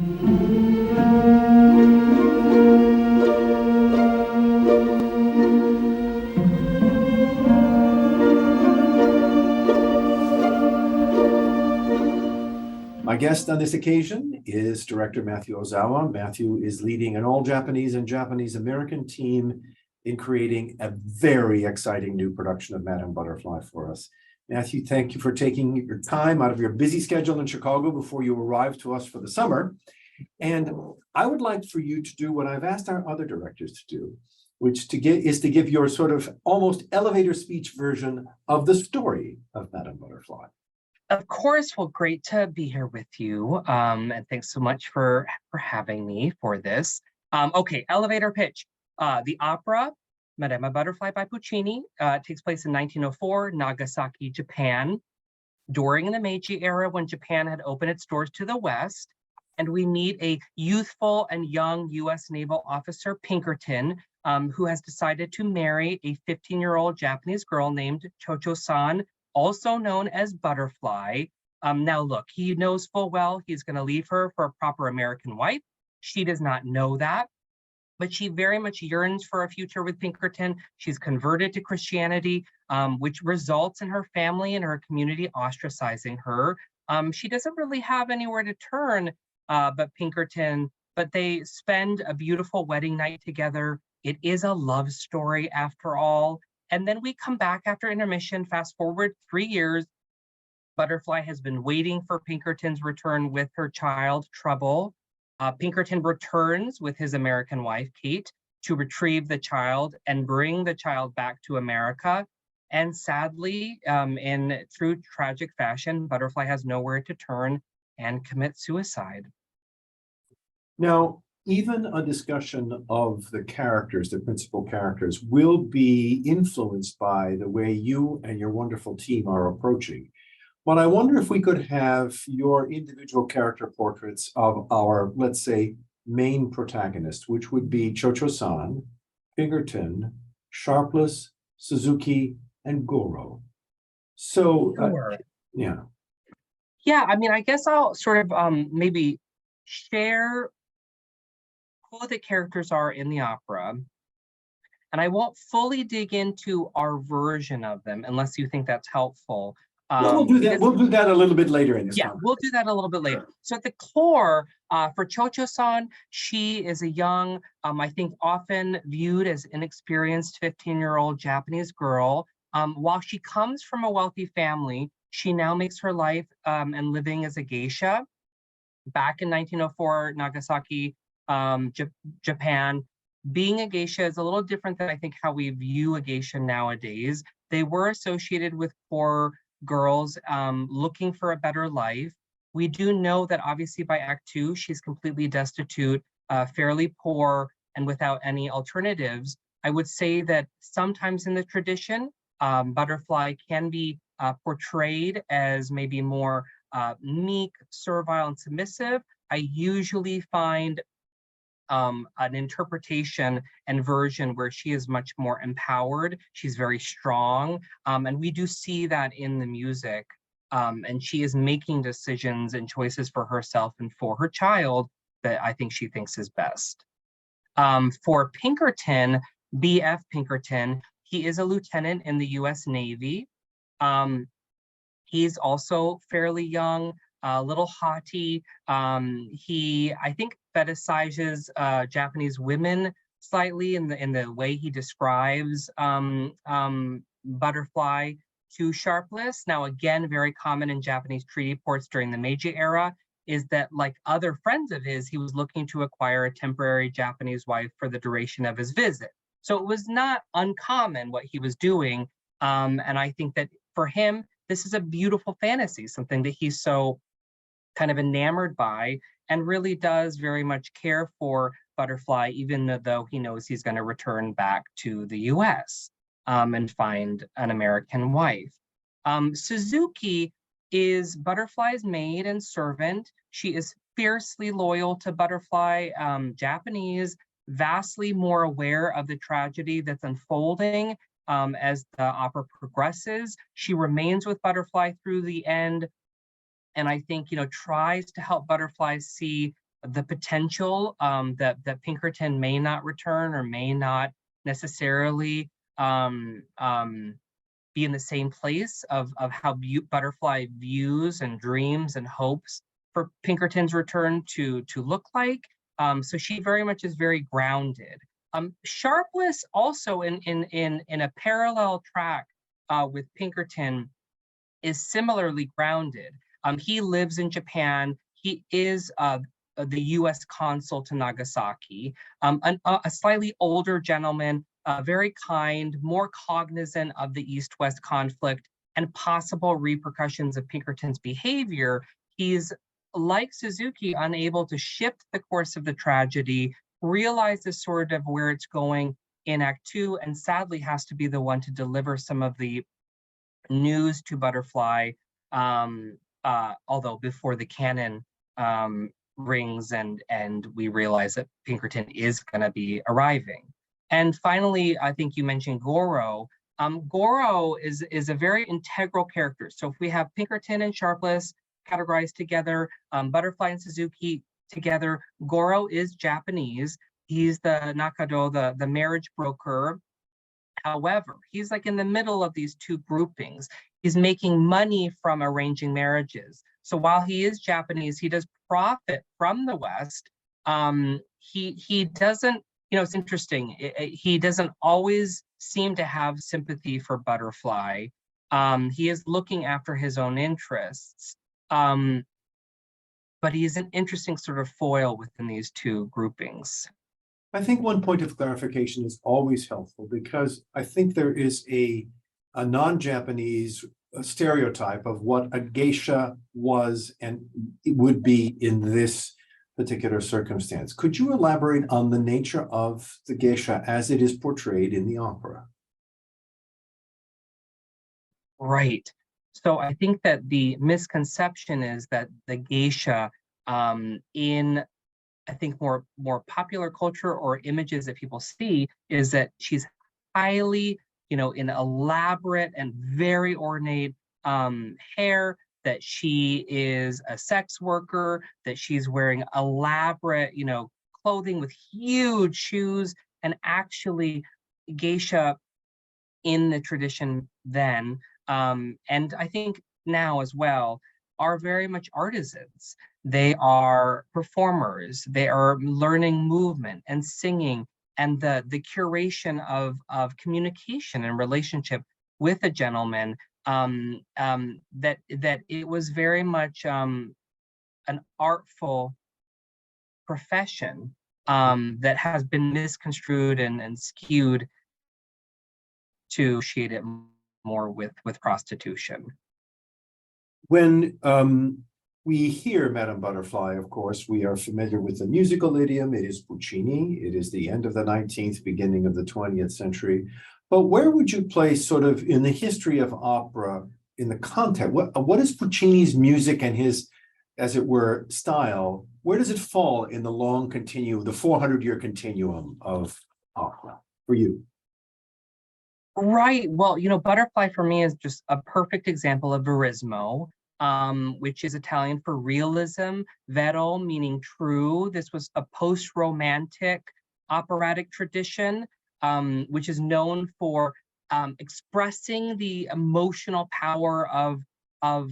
My guest on this occasion is Director Matthew Ozawa. Matthew is leading an all-Japanese and Japanese-American team in creating a very exciting new production of Madame Butterfly for us. Matthew, thank you for taking your time out of your busy schedule in Chicago before you arrive to us for the summer. And I would like for you to do what I've asked our other directors to do, which is to give your sort of almost elevator speech version of the story of Madame Butterfly. Of course. Well, great to be here with you. And thanks so much for having me for this. Okay, elevator pitch. The opera, Madame Butterfly by Puccini, takes place in 1904, Nagasaki, Japan, during the Meiji era when Japan had opened its doors to the West. And we meet a youthful and young U.S. naval officer, Pinkerton, who has decided to marry a 15-year-old Japanese girl named Cho-Cho-san, also known as Butterfly. Now look, he knows full well he's going to leave her for a proper American wife. She does not know that, but she very much yearns for a future with Pinkerton. She's converted to Christianity, which results in her family and her community ostracizing her. She doesn't really have anywhere to turn but Pinkerton, but they spend a beautiful wedding night together. It is a love story after all. And then we come back after intermission, fast forward 3 years. Butterfly has been waiting for Pinkerton's return with her child, Trouble. Pinkerton returns with his American wife, Kate, to retrieve the child and bring the child back to America. And sadly, through tragic fashion, Butterfly has nowhere to turn and commits suicide. Now, even a discussion of the characters, the principal characters, will be influenced by the way you and your wonderful team are approaching. But I wonder if we could have your individual character portraits of our, let's say, main protagonist, which would be Cho-Cho-san, Pinkerton, Sharpless, Suzuki, and Goro. So, Sure. Yeah. Yeah, I mean, I guess I'll sort of maybe share who the characters are in the opera, and I won't fully dig into our version of them unless you think that's helpful. We'll do that. We'll do that a little bit later in this. Yeah, we'll do that a little bit later. So at the core, for Cho-Cho-san, she is a young, I think often viewed as inexperienced 15-year-old Japanese girl. While she comes from a wealthy family, she now makes her life and living as a geisha. Back in 1904, Nagasaki, Japan, being a geisha is a little different than I think how we view a geisha nowadays. They were associated with poor girls looking for a better life. We do know that obviously by Act 2, she's completely destitute, fairly poor, and without any alternatives. I would say that sometimes in the tradition, Butterfly can be portrayed as maybe more meek, servile, and submissive. I usually find an interpretation and version where she is much more empowered. She's very strong, and we do see that in the music. And she is making decisions and choices for herself and for her child that I think she thinks is best. For Pinkerton, B.F. Pinkerton, he is a lieutenant in the U.S. Navy. He's also fairly young, a little haughty. He, I think, fetishizes Japanese women slightly in the way he describes Butterfly to Sharpless. Now, again, very common in Japanese treaty ports during the Meiji era is that, like other friends of his, he was looking to acquire a temporary Japanese wife for the duration of his visit. So it was not uncommon what he was doing. And I think that for him, this is a beautiful fantasy, something that he's so kind of enamored by and really does very much care for Butterfly, even though he knows he's going to return back to the US and find an American wife. Suzuki is Butterfly's maid and servant. She is fiercely loyal to Butterfly, Japanese, vastly more aware of the tragedy that's unfolding as the opera progresses. She remains with Butterfly through the end, and I think, tries to help Butterfly see the potential that Pinkerton may not return or may not necessarily be in the same place of how Butterfly views and dreams and hopes for Pinkerton's return to look like. So she very much is very grounded. Sharpless also in a parallel track with Pinkerton is similarly grounded. He lives in Japan. He is the U.S. consul to Nagasaki, a slightly older gentleman, very kind, more cognizant of the East-West conflict and possible repercussions of Pinkerton's behavior. He's, like Suzuki, unable to shift the course of the tragedy, realizes sort of where it's going in Act 2, and sadly has to be the one to deliver some of the news to Butterfly, although before the cannon rings and we realize that Pinkerton is going to be arriving. And finally, I think you mentioned Goro. Goro is a very integral character. So if we have Pinkerton and Sharpless categorized together, Butterfly and Suzuki together, Goro is Japanese. He's the Nakado, the marriage broker. However, he's like in the middle of these two groupings. He's making money from arranging marriages. So while he is Japanese, he does profit from the West. He doesn't, it's interesting. He doesn't always seem to have sympathy for Butterfly. He is looking after his own interests. But he's an interesting sort of foil within these two groupings. I think one point of clarification is always helpful because I think there is a non-Japanese stereotype of what a geisha was and it would be in this particular circumstance. Could you elaborate on the nature of the geisha as it is portrayed in the opera? Right. So I think that the misconception is that the geisha in I think more popular culture or images that people see is that she's highly, in elaborate and very ornate hair, that she is a sex worker, that she's wearing elaborate, clothing with huge shoes, and actually geisha in the tradition then, and I think now as well, are very much artisans. They are performers. They are learning movement and singing and the curation of communication and relationship with a gentleman. That it was very much an artful profession that has been misconstrued and skewed to associate it more with prostitution. When we hear Madame Butterfly, of course, we are familiar with the musical idiom. It is Puccini. It is the end of the 19th, beginning of the 20th century. But where would you place sort of in the history of opera, in the context, what is Puccini's music and his, as it were, style? Where does it fall in the long continuum, the 400-year continuum of opera for you? Right. Well, Butterfly for me is just a perfect example of verismo, which is Italian for realism. Vero meaning true. This was a post-romantic operatic tradition, which is known for expressing the emotional power of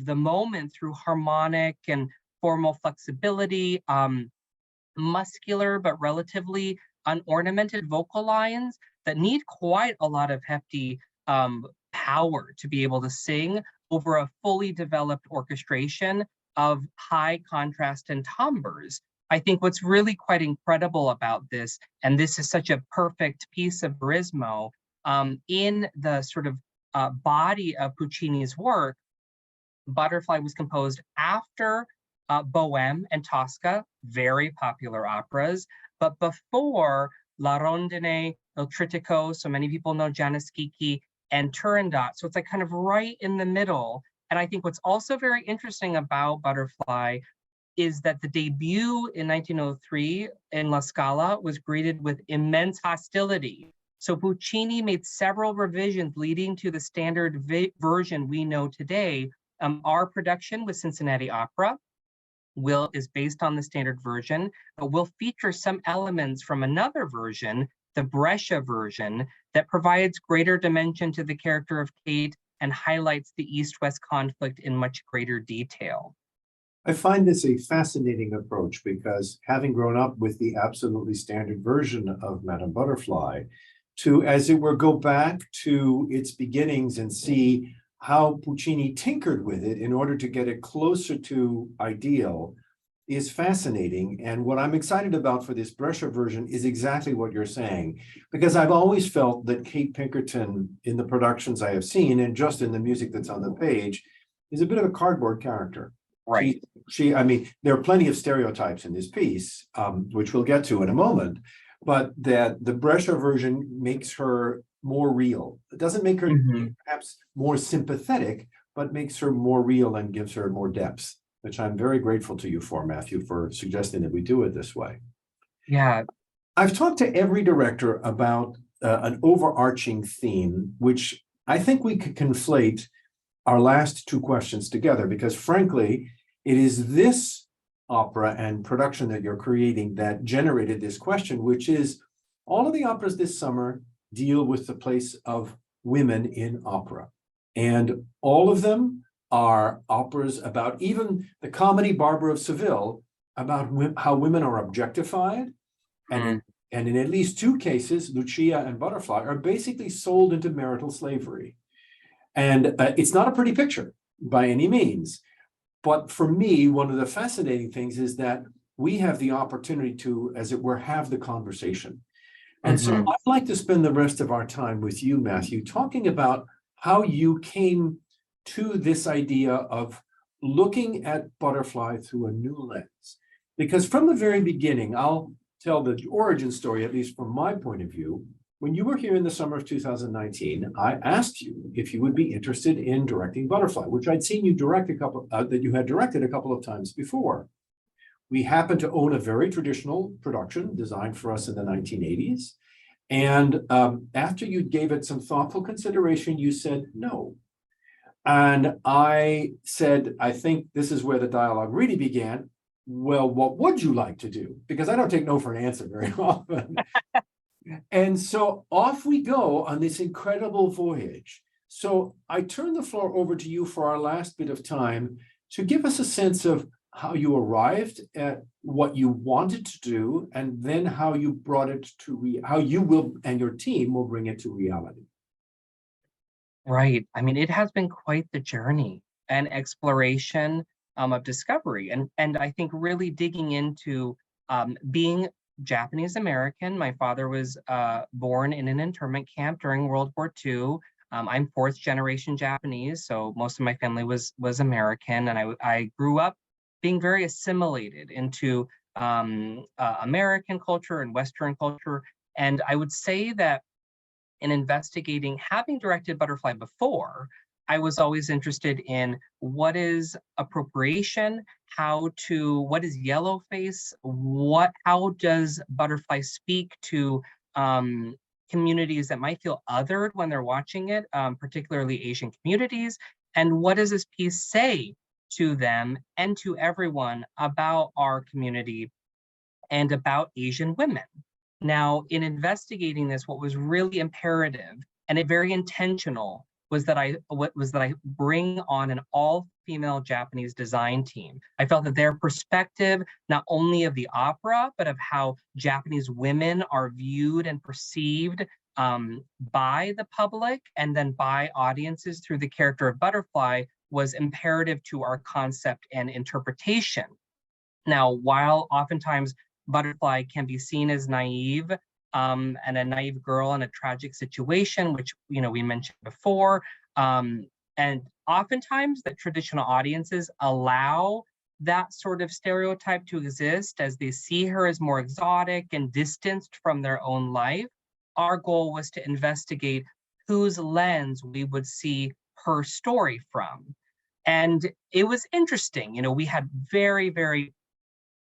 the moment through harmonic and formal flexibility, muscular but relatively unornamented vocal lines that need quite a lot of hefty power to be able to sing over a fully developed orchestration of high contrast and timbres. I think what's really quite incredible about this, and this is such a perfect piece of verismo, in the sort of body of Puccini's work, Butterfly was composed after Bohème and Tosca, very popular operas, but before La Rondine, Il Trittico, so many people know Janáčíky, and Turandot. So it's like kind of right in the middle. And I think what's also very interesting about Butterfly is that the debut in 1903 in La Scala was greeted with immense hostility. So Puccini made several revisions leading to the standard version we know today. Our production with Cincinnati Opera is based on the standard version, but will feature some elements from another version, the Brescia version, that provides greater dimension to the character of Kate and highlights the East-West conflict in much greater detail. I find this a fascinating approach because having grown up with the absolutely standard version of Madame Butterfly, to, as it were, go back to its beginnings and see how Puccini tinkered with it in order to get it closer to ideal is fascinating. And what I'm excited about for this Brescia version is exactly what you're saying, because I've always felt that Kate Pinkerton in the productions I have seen, and just in the music that's on the page, is a bit of a cardboard character. Right. I mean, there are plenty of stereotypes in this piece, which we'll get to in a moment, but that the Brescia version makes her more real. It doesn't make her perhaps more sympathetic, but makes her more real and gives her more depth, which I'm very grateful to you for, Matthew, for suggesting that we do it this way. Yeah. I've talked to every director about an overarching theme, which I think we could conflate our last two questions together, because frankly, it is this opera and production that you're creating that generated this question, which is all of the operas this summer deal with the place of women in opera. And all of them are operas about, even the comedy Barbara of Seville, about how women are objectified. And in at least two cases, Lucia and Butterfly are basically sold into marital slavery. And it's not a pretty picture by any means. But for me, one of the fascinating things is that we have the opportunity to, as it were, have the conversation. And so I'd like to spend the rest of our time with you, Matthew, talking about how you came to this idea of looking at Butterfly through a new lens. Because from the very beginning, I'll tell the origin story, at least from my point of view. When you were here in the summer of 2019, I asked you if you would be interested in directing Butterfly, which I'd seen you direct that you had directed a couple of times before. We happen to own a very traditional production designed for us in the 1980s. And after you gave it some thoughtful consideration, you said no. And I said, I think this is where the dialogue really began. Well, what would you like to do? Because I don't take no for an answer very often. And so off we go on this incredible voyage. So I turn the floor over to you for our last bit of time to give us a sense of how you arrived at what you wanted to do, and then how you brought it to how you will and your team will bring it to reality. Right. I mean, it has been quite the journey and exploration of discovery, and I think really digging into being Japanese American. My father was born in an internment camp during World War II. I'm fourth generation Japanese, so most of my family was American, and I grew up being very assimilated into American culture and Western culture. And I would say that in investigating, having directed Butterfly before, I was always interested in what is appropriation, what is yellowface, how does Butterfly speak to communities that might feel othered when they're watching it, particularly Asian communities, and what does this piece say to them and to everyone about our community and about Asian women. Now, in investigating this, what was really imperative and very intentional was that I bring on an all-female Japanese design team. I felt that their perspective, not only of the opera, but of how Japanese women are viewed and perceived by the public and then by audiences through the character of Butterfly, was imperative to our concept and interpretation. Now, while oftentimes Butterfly can be seen as naive, and a naive girl in a tragic situation, which we mentioned before, and oftentimes that traditional audiences allow that sort of stereotype to exist as they see her as more exotic and distanced from their own life. Our goal was to investigate whose lens we would see her story from. And it was interesting. We had very, very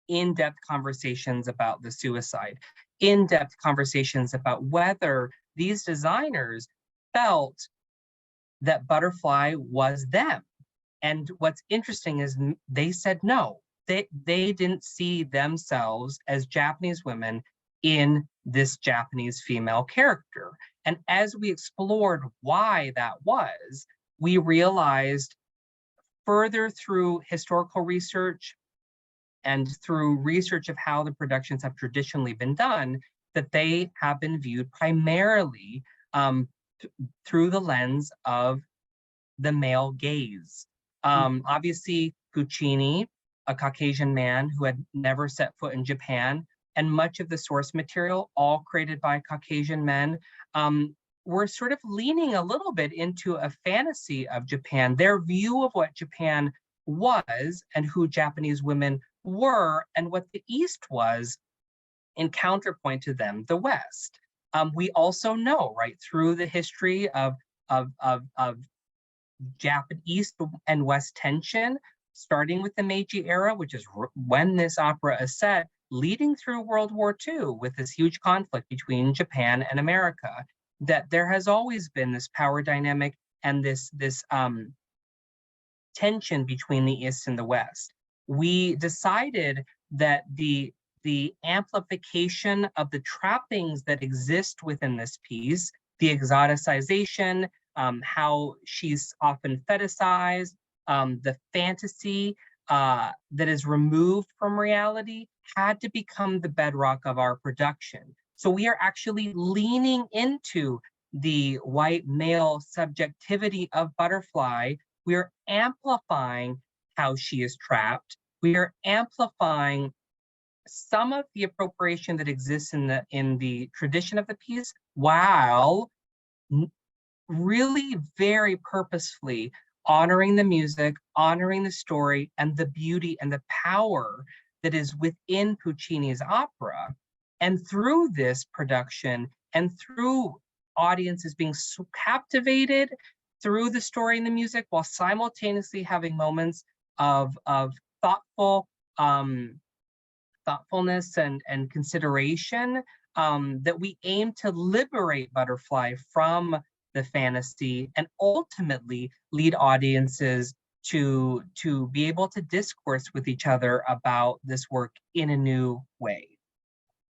in-depth conversations about the suicide, in-depth conversations about whether these designers felt that Butterfly was them. And what's interesting is they said no. they didn't see themselves as Japanese women in this Japanese female character. And as we explored why that was, we realized further through historical research and through research of how the productions have traditionally been done, that they have been viewed primarily through the lens of the male gaze. Obviously, Puccini, a Caucasian man who had never set foot in Japan, and much of the source material, all created by Caucasian men, were sort of leaning a little bit into a fantasy of Japan, their view of what Japan was and who Japanese women were and what the East was in counterpoint to them, the West. We also know, right, through the history of Japan East and West tension, starting with the Meiji era, which is when this opera is set, leading through World War II with this huge conflict between Japan and America, that there has always been this power dynamic and this tension between the East and the West. We decided that the amplification of the trappings that exist within this piece, the exoticization, how she's often fetishized, the fantasy that is removed from reality, had to become the bedrock of our production. So we are actually leaning into the white male subjectivity of Butterfly. We are amplifying how she is trapped. We are amplifying some of the appropriation that exists in the tradition of the piece, while really very purposefully honoring the music, honoring the story, and the beauty and the power that is within Puccini's opera. And through this production, and through audiences being so captivated through the story and the music, while simultaneously having moments of thoughtfulness and consideration, that we aim to liberate Butterfly from the fantasy and ultimately lead audiences to be able to discourse with each other about this work in a new way.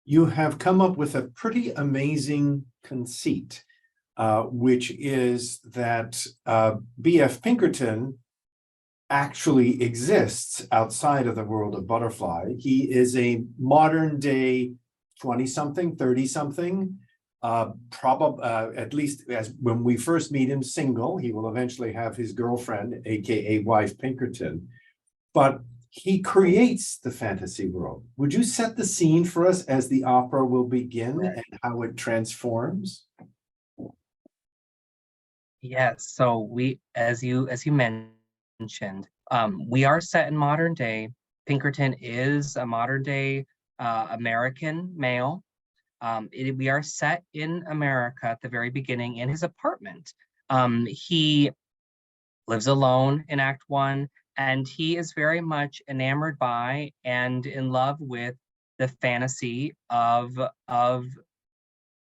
You have come up with a pretty amazing conceit, which is that B.F. Pinkerton actually exists outside of the world of Butterfly. He is a modern day 20-something, 30-something, at least as when we first meet him, single. He will eventually have his girlfriend, aka wife Pinkerton, but he creates the fantasy world. Would you set the scene for us as the opera will begin and how it transforms? Yes, so we, as you mentioned, we are set in modern day. Pinkerton is a modern day American male. We are set in America at the very beginning in his apartment. He lives alone in Act 1, and he is very much enamored by and in love with the fantasy of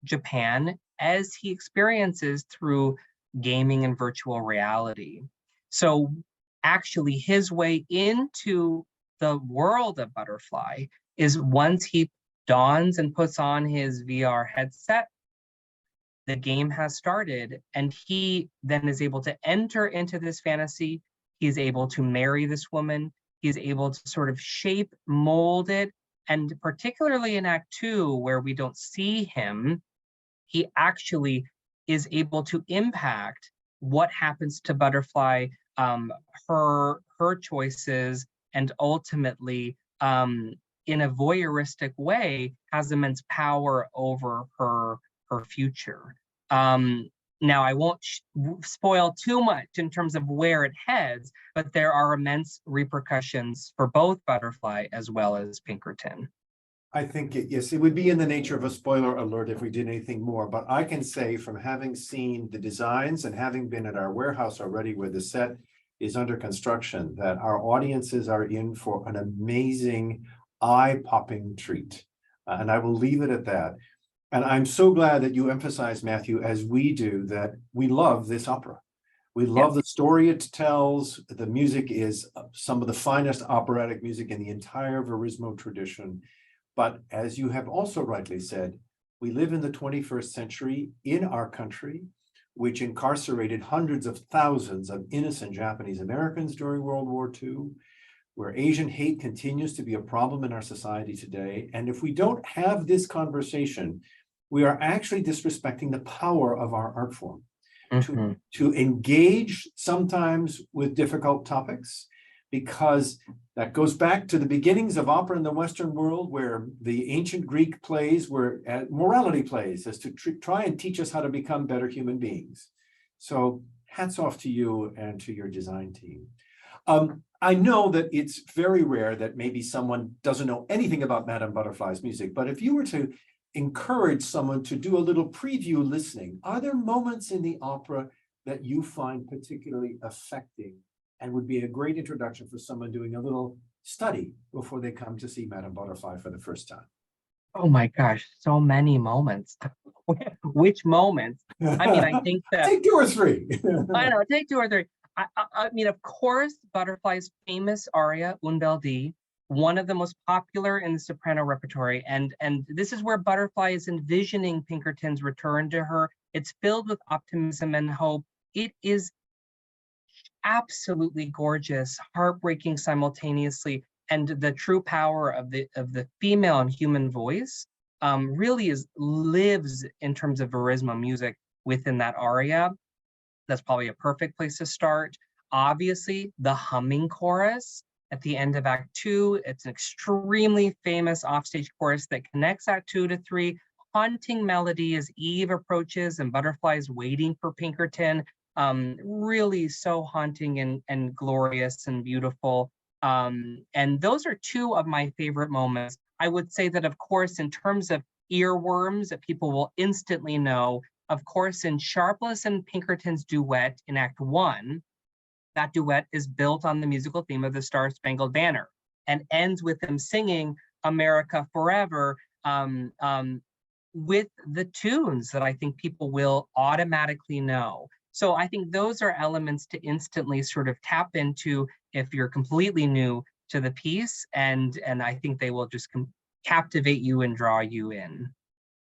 Japan as he experiences through gaming and virtual reality. So actually his way into the world of Butterfly is once he dons and puts on his VR headset, the game has started, and he then is able to enter into this fantasy. He's able to marry this woman. He's able to sort of shape, mold it. And particularly in Act 2, where we don't see him, he actually is able to impact what happens to Butterfly, her choices, and ultimately, in a voyeuristic way, has immense power over her future. Now, I won't spoil too much in terms of where it heads, but there are immense repercussions for both Butterfly as well as Pinkerton. I think, yes, it would be in the nature of a spoiler alert if we did anything more, but I can say from having seen the designs and having been at our warehouse already where the set is under construction, that our audiences are in for an amazing eye-popping treat. And I will leave it at that. And I'm so glad that you emphasize, Matthew, as we do, that we love this opera. We love the story it tells. The music is some of the finest operatic music in the entire Verismo tradition. But as you have also rightly said, we live in the 21st century in our country, which incarcerated hundreds of thousands of innocent Japanese Americans during World War II, where Asian hate continues to be a problem in our society today. And if we don't have this conversation, we are actually disrespecting the power of our art form. To engage sometimes with difficult topics, because that goes back to the beginnings of opera in the Western world, where the ancient Greek plays were morality plays, as to try and teach us how to become better human beings. So hats off to you and to your design team. I know that it's very rare that maybe someone doesn't know anything about Madame Butterfly's music, but if you were to encourage someone to do a little preview listening, are there moments in the opera that you find particularly affecting and would be a great introduction for someone doing a little study before they come to see Madame Butterfly for the first time? Oh my gosh, so many moments. Which moments? I mean, I think that take 2 or 3. I know, take 2 or 3. I mean, of course, Butterfly's famous aria, Un bel dì, one of the most popular in the soprano repertory. And this is where Butterfly is envisioning Pinkerton's return to her. It's filled with optimism and hope. It is absolutely gorgeous, heartbreaking simultaneously. And the true power of the female and human voice really lives in terms of Verismo music within that aria. That's probably a perfect place to start. Obviously, the humming chorus at the end of Act 2. It's an extremely famous offstage chorus that connects Act 2 to 3. Haunting melody as Eve approaches and Butterfly is waiting for Pinkerton. Really so haunting and glorious and beautiful. And those are 2 of my favorite moments. I would say that, of course, in terms of earworms that people will instantly know, of course, in Sharpless and Pinkerton's duet in Act 1, that duet is built on the musical theme of the Star-Spangled Banner and ends with them singing America Forever with the tunes that I think people will automatically know. So I think those are elements to instantly sort of tap into if you're completely new to the piece, and I think they will just captivate you and draw you in.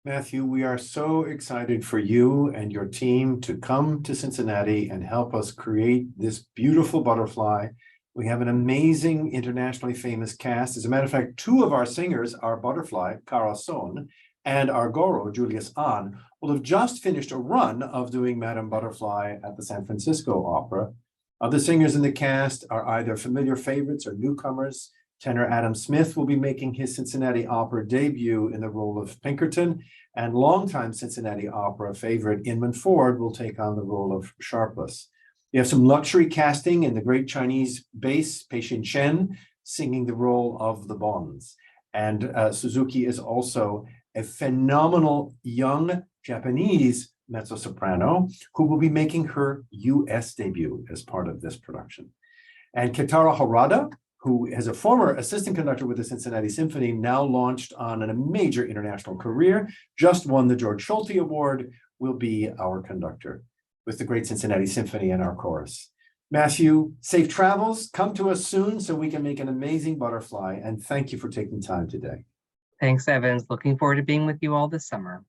Matthew, we are so excited for you and your team to come to Cincinnati and help us create this beautiful Butterfly. We have an amazing internationally famous cast. As a matter of fact, 2 of our singers, our Butterfly, Corazon, and our Goro, Julius Ahn, will have just finished a run of doing Madame Butterfly at the San Francisco Opera. Other singers in the cast are either familiar favorites or newcomers. Tenor Adam Smith will be making his Cincinnati Opera debut in the role of Pinkerton, and longtime Cincinnati Opera favorite Inman Ford will take on the role of Sharpless. You have some luxury casting in the great Chinese bass, Pei Xin Chen, singing the role of the Bonds. And Suzuki is also a phenomenal young Japanese mezzo-soprano who will be making her US debut as part of this production. And Kitara Harada, who is a former assistant conductor with the Cincinnati Symphony, now launched on a major international career, just won the George Schulte Award, will be our conductor with the Great Cincinnati Symphony and our chorus. Matthew, safe travels. Come to us soon so we can make an amazing Butterfly. And thank you for taking time today. Thanks, Evans. Looking forward to being with you all this summer.